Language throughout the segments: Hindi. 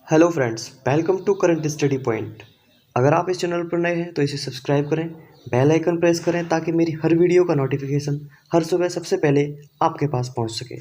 Hello friends, welcome to Current Study Point. अगर आप इस चैनल पर नए हैं तो इसे सब्सक्राइब करें, बेल आइकन प्रेस करें ताकि मेरी हर वीडियो का नोटिफिकेशन हर सुबह सबसे पहले आपके पास पहुंच सके।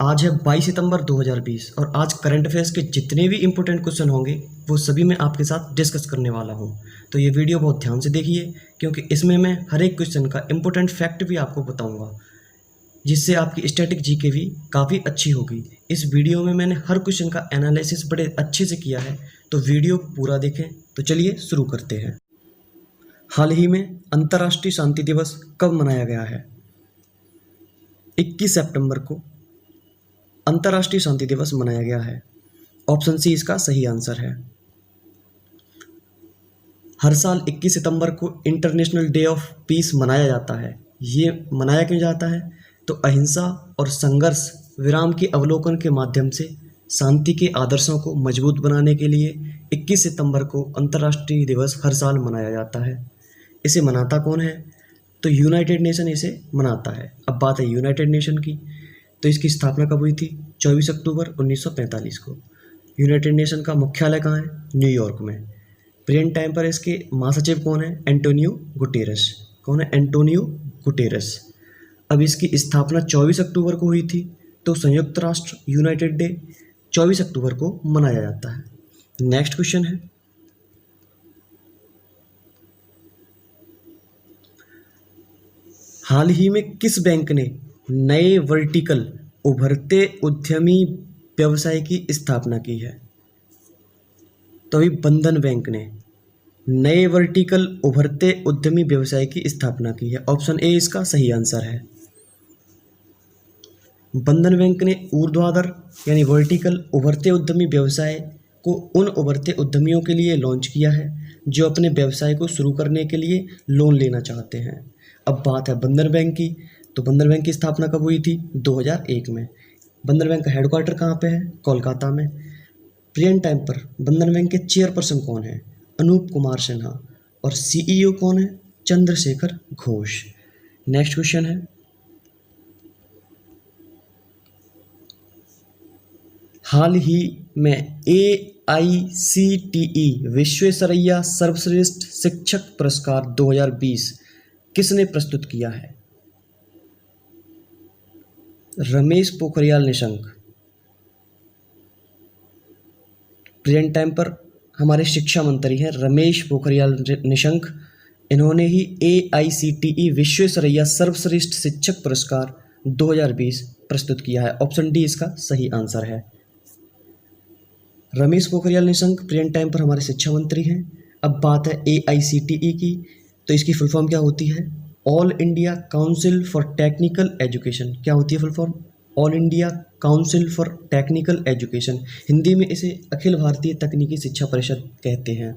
आज है 22 सितंबर 2020 और आज करंट अफेयर्स के जितने भी इंपॉर्टेंट क्वेश्चन होंगे वो सभी मैं आपके साथ डिस्कस करने वाला हूं। तो ये वीडियो बहुत ध्यान से देखिए क्योंकि इसमें मैं हर एक क्वेश्चन का इंपॉर्टेंट फैक्ट भी आपको बताऊँगा, जिससे आपकी स्टैटिक जीके भी काफ़ी अच्छी होगी। इस वीडियो में मैंने हर क्वेश्चन का एनालिसिस बड़े अच्छे से किया है, तो वीडियो पूरा देखें। तो चलिए शुरू करते हैं। हाल ही में अंतर्राष्ट्रीय शांति दिवस कब मनाया गया है? 21 सितंबर को अंतर्राष्ट्रीय शांति दिवस मनाया गया है। ऑप्शन सी इसका सही आंसर है। हर साल 21 सितंबर को इंटरनेशनल डे ऑफ पीस मनाया जाता है। ये मनाया क्यों जाता है? तो अहिंसा और संघर्ष विराम के अवलोकन के माध्यम से शांति के आदर्शों को मजबूत बनाने के लिए 21 सितंबर को अंतर्राष्ट्रीय दिवस हर साल मनाया जाता है। इसे मनाता कौन है? तो यूनाइटेड नेशन इसे मनाता है। अब बात है यूनाइटेड नेशन की, तो इसकी स्थापना कब हुई थी? 24 अक्टूबर 1945 को। यूनाइटेड नेशन का मुख्यालय कहाँ है? न्यूयॉर्क में। प्रेजेंट टाइम पर इसके महासचिव कौन है? Antonio Guterres. कौन है? Antonio Guterres. अब इसकी स्थापना 24 अक्टूबर को हुई थी, तो संयुक्त राष्ट्र यूनाइटेड डे 24 अक्टूबर को मनाया जाता है। नेक्स्ट क्वेश्चन है, हाल ही में किस बैंक ने नए वर्टिकल उभरते उद्यमी व्यवसाय की स्थापना की है? तो अभी बंधन बैंक ने नए वर्टिकल उभरते उद्यमी व्यवसाय की स्थापना की है। ऑप्शन ए इसका सही आंसर है। बंधन बैंक ने ऊर्ध्वाधर यानी वर्टिकल उभरते उद्यमी व्यवसाय को उन उभरते उद्यमियों के लिए लॉन्च किया है जो अपने व्यवसाय को शुरू करने के लिए लोन लेना चाहते हैं। अब बात है बंधन बैंक की, तो बंधन बैंक की स्थापना कब हुई थी? 2001 में। बंधन बैंक का हेडक्वार्टर कहाँ पे है? कोलकाता में। प्रेजेंट टाइम पर बंधन बैंक के चेयरपर्सन कौन है? अनूप कुमार सिन्हा। और सीईओ कौन है? चंद्रशेखर घोष। नेक्स्ट क्वेश्चन है, हाल ही में AICTE विश्वेश्वरैया सर्वश्रेष्ठ शिक्षक पुरस्कार 2020 किसने प्रस्तुत किया है? रमेश पोखरियाल निशंक। प्रेजेंट टाइम पर हमारे शिक्षा मंत्री हैं रमेश पोखरियाल निशंक। इन्होंने ही AICTE विश्वेश्वरैया सर्वश्रेष्ठ शिक्षक पुरस्कार 2020 प्रस्तुत किया है। ऑप्शन डी इसका सही आंसर है। रमेश पोखरियाल निशंक प्रेजेंट टाइम पर हमारे शिक्षा मंत्री हैं। अब बात है AICTE की, तो इसकी फुल फॉर्म क्या होती है? All India council for technical education. क्या होती है full form? All India council for technical education. Hindi में इसे अखिल भारतीय तकनीकी शिक्षा परिषद कहते हैं।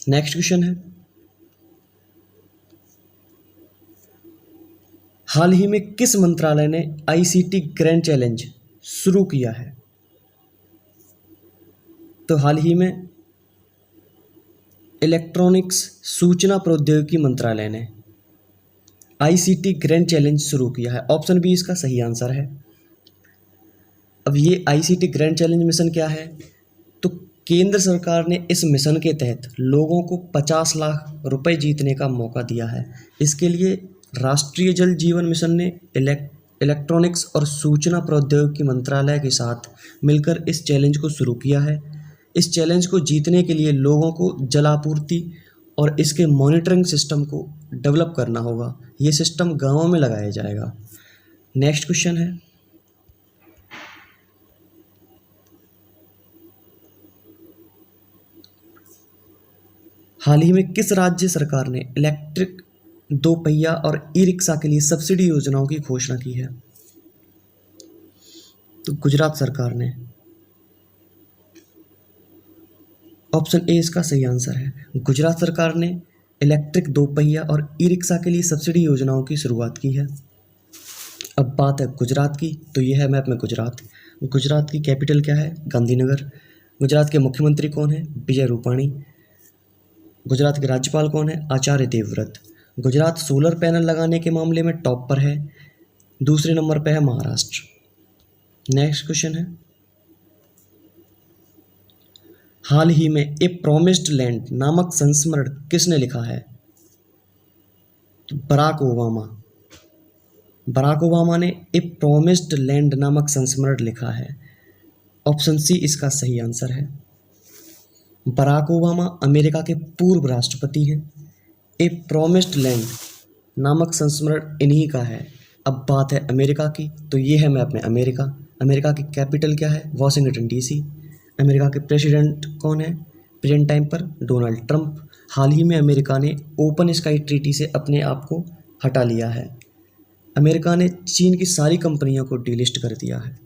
नेक्स्ट क्वेश्चन है, हाल ही में किस मंत्रालय ने ICT ग्रैंड चैलेंज शुरू किया है? तो हाल ही में इलेक्ट्रॉनिक्स सूचना प्रौद्योगिकी मंत्रालय ने ICT ग्रैंड चैलेंज शुरू किया है। ऑप्शन बी इसका सही आंसर है। अब ये ICT ग्रैंड चैलेंज मिशन क्या है? तो केंद्र सरकार ने इस मिशन के तहत लोगों को 50 लाख रुपए जीतने का मौका दिया है। इसके लिए राष्ट्रीय जल जीवन मिशन ने इलेक्ट्रॉनिक्स और सूचना प्रौद्योगिकी मंत्रालय के साथ मिलकर इस चैलेंज को शुरू किया है। इस चैलेंज को जीतने के लिए लोगों को जलापूर्ति और इसके मॉनिटरिंग सिस्टम को डेवलप करना होगा। ये सिस्टम गांवों में लगाया जाएगा। नेक्स्ट क्वेश्चन है, हाल ही में किस राज्य सरकार ने इलेक्ट्रिक दोपहिया और ई-रिक्शा के लिए सब्सिडी योजनाओं की घोषणा की है? तो गुजरात सरकार ने। ऑप्शन ए इसका सही आंसर है। गुजरात सरकार ने इलेक्ट्रिक दोपहिया और ई-रिक्शा के लिए सब्सिडी योजनाओं की शुरुआत की है। अब बात है गुजरात की, तो यह है मैप में गुजरात। गुजरात की कैपिटल क्या है? गांधीनगर। गुजरात के मुख्यमंत्री कौन है? विजय रूपाणी। गुजरात के राज्यपाल कौन है? आचार्य देवव्रत। गुजरात सोलर पैनल लगाने के मामले में टॉप पर है। दूसरे नंबर पर है महाराष्ट्र। नेक्स्ट क्वेश्चन है, हाल ही में ए प्रोमिस्ड लैंड नामक संस्मरण किसने लिखा है? तो बराक ओबामा ने ए प्रोमिस्ड लैंड नामक संस्मरण लिखा है। ऑप्शन सी इसका सही आंसर है। बराक ओबामा अमेरिका के पूर्व राष्ट्रपति हैं। ए प्रोमिस्ड लैंड नामक संस्मरण इन्हीं का है। अब बात है अमेरिका की, तो ये है मैप में अमेरिका। अमेरिका की कैपिटल क्या है? Washington DC. अमेरिका के प्रेसिडेंट कौन है प्रेजेंट टाइम पर? Donald Trump. हाल ही में अमेरिका ने ओपन स्काई ट्रीटी से अपने आप को हटा लिया है। अमेरिका ने चीन की सारी कंपनियों को डीलिस्ट कर दिया है।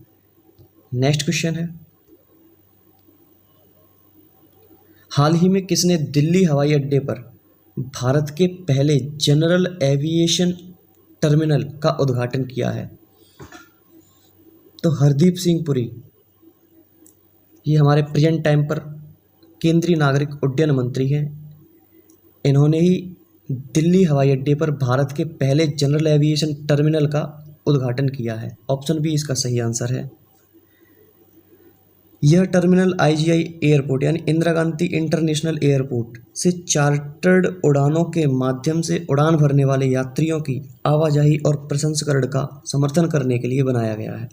नेक्स्ट क्वेश्चन है, हाल ही में किसने दिल्ली हवाई अड्डे पर भारत के पहले जनरल एविएशन टर्मिनल का उद्घाटन किया है? तो हरदीप सिंह पुरी, ये हमारे प्रेजेंट टाइम पर केंद्रीय नागरिक उड्डयन मंत्री हैं। इन्होंने ही दिल्ली हवाई अड्डे पर भारत के पहले जनरल एविएशन टर्मिनल का उद्घाटन किया है। ऑप्शन बी इसका सही आंसर है। यह टर्मिनल आईजीआई एयरपोर्ट यानी इंदिरा गांधी इंटरनेशनल एयरपोर्ट से चार्टर्ड उड़ानों के माध्यम से उड़ान भरने वाले यात्रियों की आवाजाही और प्रसंस्करण का समर्थन करने के लिए बनाया गया है।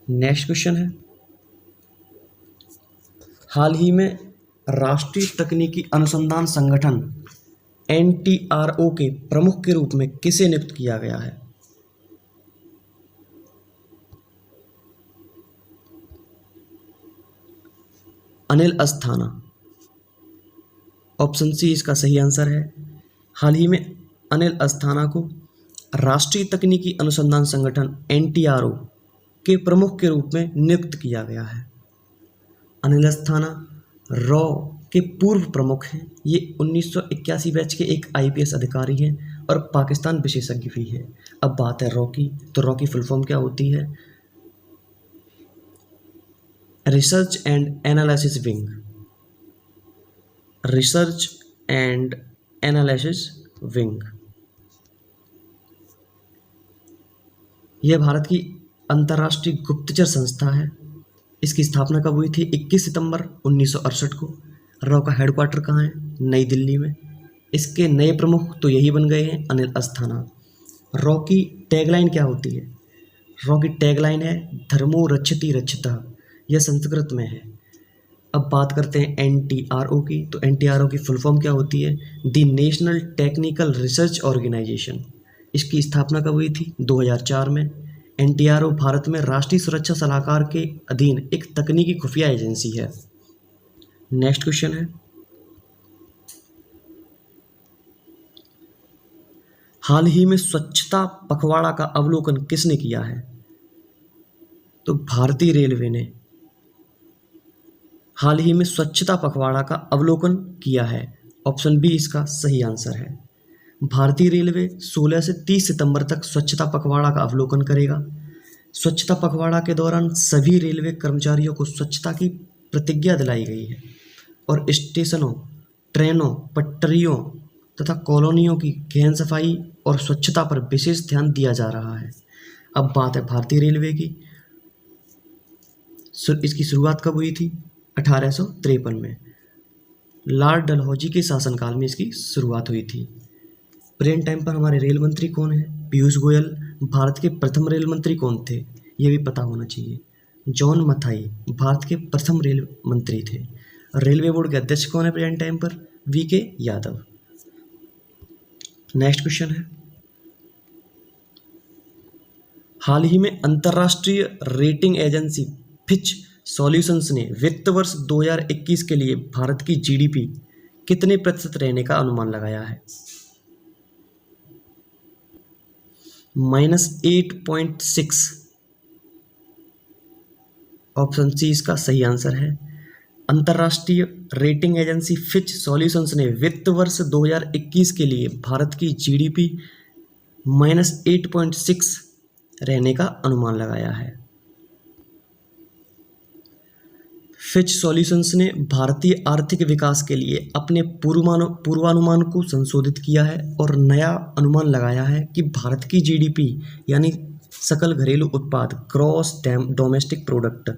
नेक्स्ट क्वेश्चन है, हाल ही में राष्ट्रीय तकनीकी अनुसंधान संगठन एनटीआरओ के प्रमुख के रूप में किसे नियुक्त किया गया है? अनिल अस्थाना। ऑप्शन सी इसका सही आंसर है। हाल ही में अनिल अस्थाना को राष्ट्रीय तकनीकी अनुसंधान संगठन एनटीआरओ के प्रमुख के रूप में नियुक्त किया गया है। अनिल अस्थाना रॉ के पूर्व प्रमुख हैं। ये 1981 बैच के एक आईपीएस अधिकारी हैं और पाकिस्तान विशेषज्ञ भी है। अब बात है रॉ की, तो रॉ की फुल फॉर्म क्या होती है? Research and analysis wing. Research and analysis wing यह भारत की अंतर्राष्ट्रीय गुप्तचर संस्था है। इसकी स्थापना कब हुई थी? 21 सितंबर 1968 को। रॉ का हेडक्वार्टर कहाँ है? नई दिल्ली में। इसके नए प्रमुख तो यही बन गए हैं, अनिल अस्थाना। रॉ की टैगलाइन क्या होती है? रॉ की टैगलाइन है धर्मो रक्षति रक्षितः। यह संस्कृत में है। अब बात करते हैं एनटीआरओ की, तो एनटीआरओ की फुल फॉर्म क्या होती है? The National Technical Research Organisation. इसकी स्थापना कब हुई थी? 2004 में। एनटीआरओ भारत में राष्ट्रीय सुरक्षा सलाहकार के अधीन एक तकनीकी खुफिया एजेंसी है। नेक्स्ट क्वेश्चन है, हाल ही में स्वच्छता पखवाड़ा का अवलोकन किसने किया है? तो भारतीय रेलवे ने हाल ही में स्वच्छता पखवाड़ा का अवलोकन किया है। ऑप्शन बी इसका सही आंसर है। भारतीय रेलवे 16 से 30 सितंबर तक स्वच्छता पखवाड़ा का अवलोकन करेगा। स्वच्छता पखवाड़ा के दौरान सभी रेलवे कर्मचारियों को स्वच्छता की प्रतिज्ञा दिलाई गई है और स्टेशनों, ट्रेनों, पटरियों तथा कॉलोनियों की गहन सफाई और स्वच्छता पर विशेष ध्यान दिया जा रहा है। अब बात है भारतीय रेलवे की। इसकी शुरुआत कब हुई थी? 1853 में। लॉर्ड डलहौजी के शासनकाल में इसकी शुरुआत हुई थी। प्रेजेंट टाइम पर हमारे रेल मंत्री कौन है? पीयूष गोयल। भारत के प्रथम रेल मंत्री कौन थे? ये भी पता होना चाहिए। जॉन मथाई भारत के प्रथम रेल मंत्री थे। रेलवे बोर्ड के अध्यक्ष कौन है प्रेजेंट टाइम पर? वीके यादव। नेक्स्ट क्वेश्चन है, हाल ही में अंतर्राष्ट्रीय रेटिंग एजेंसी फिच सॉल्यूशंस ने वित्त वर्ष 2021 के लिए भारत की जीडीपी कितने प्रतिशत रहने का अनुमान लगाया है? -8.6। ऑप्शन सी इसका सही आंसर है। अंतर्राष्ट्रीय रेटिंग एजेंसी फिच सॉल्यूशंस ने वित्त वर्ष 2021 के लिए भारत की जीडीपी -8.6 रहने का अनुमान लगाया है। फिच सॉल्यूशंस ने भारतीय आर्थिक विकास के लिए अपने पूर्वानुमान को संशोधित किया है और नया अनुमान लगाया है कि भारत की जीडीपी यानी सकल घरेलू उत्पाद ग्रॉस डोमेस्टिक प्रोडक्ट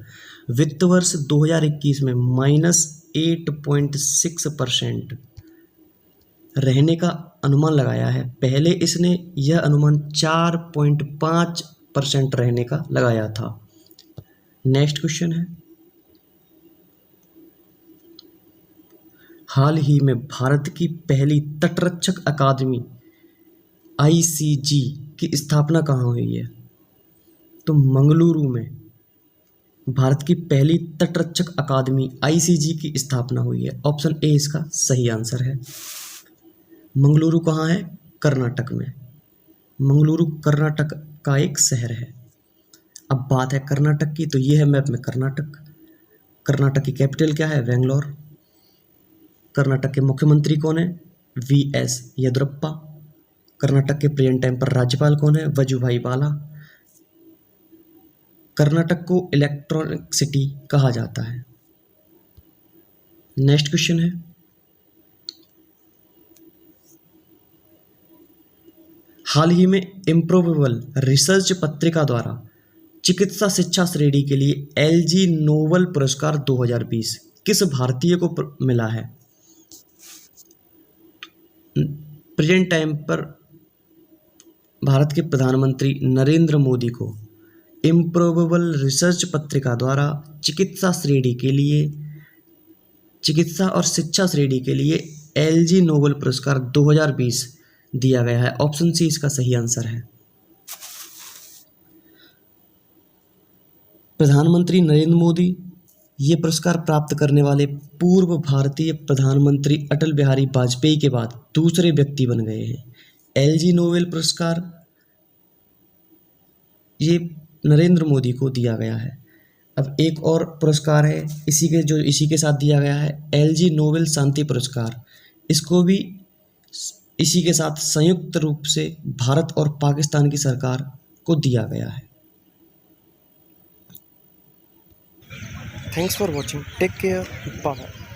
वित्त वर्ष 2021 में -8.6% रहने का अनुमान लगाया है। पहले इसने यह अनुमान 4.5% रहने का लगाया था। नेक्स्ट क्वेश्चन है, हाल ही में भारत की पहली तटरक्षक अकादमी ICG की स्थापना कहाँ हुई है? तो मंगलुरु में भारत की पहली तटरक्षक अकादमी ICG की स्थापना हुई है। ऑप्शन ए इसका सही आंसर है। मंगलुरु कहाँ है? कर्नाटक में। मंगलुरु कर्नाटक का एक शहर है। अब बात है कर्नाटक की, तो ये है मैप में कर्नाटक। कर्नाटक की कैपिटल क्या है? बेंगलोर। कर्नाटक के मुख्यमंत्री कौन है? VS येदियुरप्पा। कर्नाटक के प्रेजेंट टाइम पर राज्यपाल कौन है? वजुभाई वाला। कर्नाटक को इलेक्ट्रॉनिक सिटी कहा जाता है। नेक्स्ट क्वेश्चन है, हाल ही में इम्प्रोबेबल रिसर्च पत्रिका द्वारा चिकित्सा शिक्षा श्रेणी के लिए LG नोबेल पुरस्कार 2020 किस भारतीय को मिला है? प्रेजेंट टाइम पर भारत के प्रधानमंत्री नरेंद्र मोदी को इम्प्रोबेबल रिसर्च पत्रिका द्वारा चिकित्सा और शिक्षा श्रेणी के लिए LG नोबेल पुरस्कार 2020 दिया गया है। ऑप्शन सी इसका सही आंसर है। प्रधानमंत्री नरेंद्र मोदी ये पुरस्कार प्राप्त करने वाले पूर्व भारतीय प्रधानमंत्री अटल बिहारी वाजपेयी के बाद दूसरे व्यक्ति बन गए हैं। LG नोबेल पुरस्कार ये नरेंद्र मोदी को दिया गया है। अब एक और पुरस्कार है इसी के साथ दिया गया है, LG नोबेल शांति पुरस्कार। इसको भी इसी के साथ संयुक्त रूप से भारत और पाकिस्तान की सरकार को दिया गया है। Thanks for watching, take care, bye.